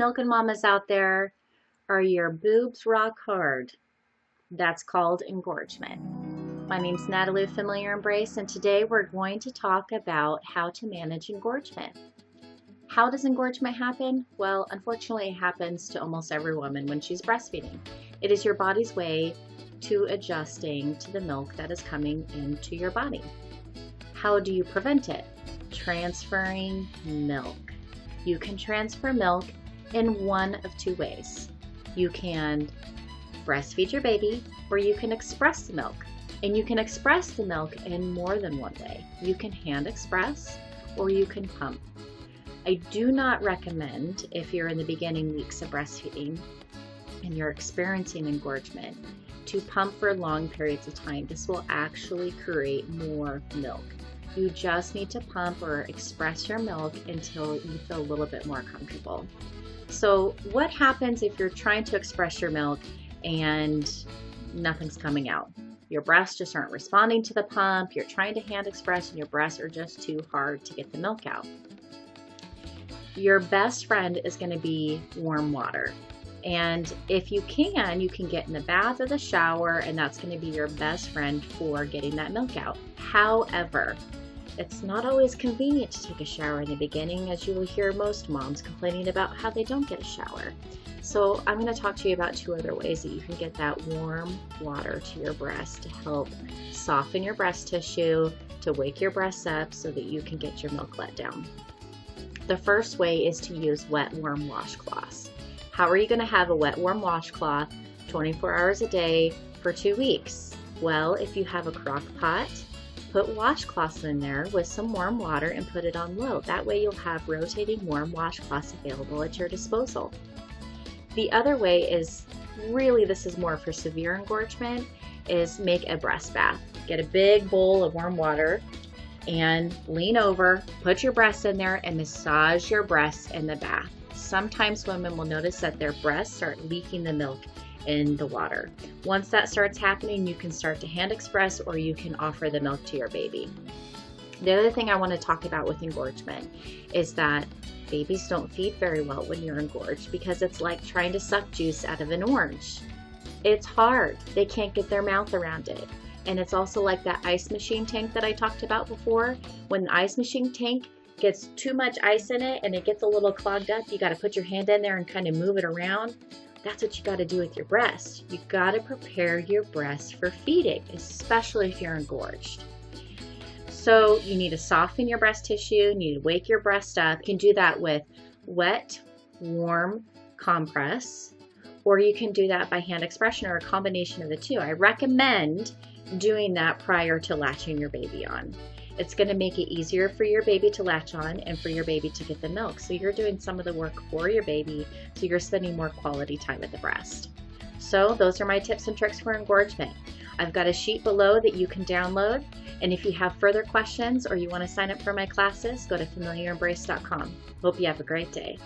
milking mamas out there. Are your boobs rock hard? That's called engorgement. My name's Natalie of Familiar Embrace, and today we're going to talk about how to manage engorgement. How does engorgement happen? Well, unfortunately, it happens to almost every woman when she's breastfeeding. It is your body's way to adjusting to the milk that is coming into your body. How do you prevent it? Transferring milk. You can transfer milk in one of two ways. You can breastfeed your baby, or you can express the milk. And you can express the milk in more than one way. You can hand express, or you can pump. I do not recommend, if you're in the beginning weeks of breastfeeding and you're experiencing engorgement, to pump for long periods of time. This will actually create more milk. You just need to pump or express your milk until you feel a little bit more comfortable. So what happens if you're trying to express your milk and nothing's coming out? Your breasts just aren't responding to the pump, you're trying to hand express and your breasts are just too hard to get the milk out. Your best friend is going to be warm water. And if you can get in the bath or the shower, and that's going to be your best friend for getting that milk out. However, it's not always convenient to take a shower in the beginning, as you will hear most moms complaining about how they don't get a shower. So I'm going to talk to you about two other ways that you can get that warm water to your breast to help soften your breast tissue, to wake your breasts up so that you can get your milk let down. The first way is to use wet, warm washcloths. How are you going to have a wet, warm washcloth 24 hours a day for 2 weeks? Well, if you have a crock pot, put washcloths in there with some warm water and put it on low. That way you'll have rotating warm washcloths available at your disposal. The other way is, really this is more for severe engorgement, is make a breast bath. Get a big bowl of warm water and lean over, put your breasts in there and massage your breasts in the bath. Sometimes women will notice that their breasts start leaking the milk in the water. Once that starts happening, you can start to hand express or you can offer the milk to your baby. The other thing I want to talk about with engorgement is that babies don't feed very well when you're engorged because it's like trying to suck juice out of an orange. It's hard. They can't get their mouth around it. And it's also like that ice machine tank that I talked about before. When the ice machine tank gets too much ice in it and it gets a little clogged up, you got to put your hand in there and kind of move it around. That's what you got to do with your breast. You got to prepare your breast for feeding, especially if you're engorged. So you need to soften your breast tissue, you need to wake your breast up. You can do that with wet, warm compress, or you can do that by hand expression or a combination of the two. I recommend doing that prior to latching your baby on. It's going to make it easier for your baby to latch on and for your baby to get the milk. So you're doing some of the work for your baby, so you're spending more quality time at the breast. So those are my tips and tricks for engorgement. I've got a sheet below that you can download. And if you have further questions or you want to sign up for my classes, go to familiarembrace.com. Hope you have a great day.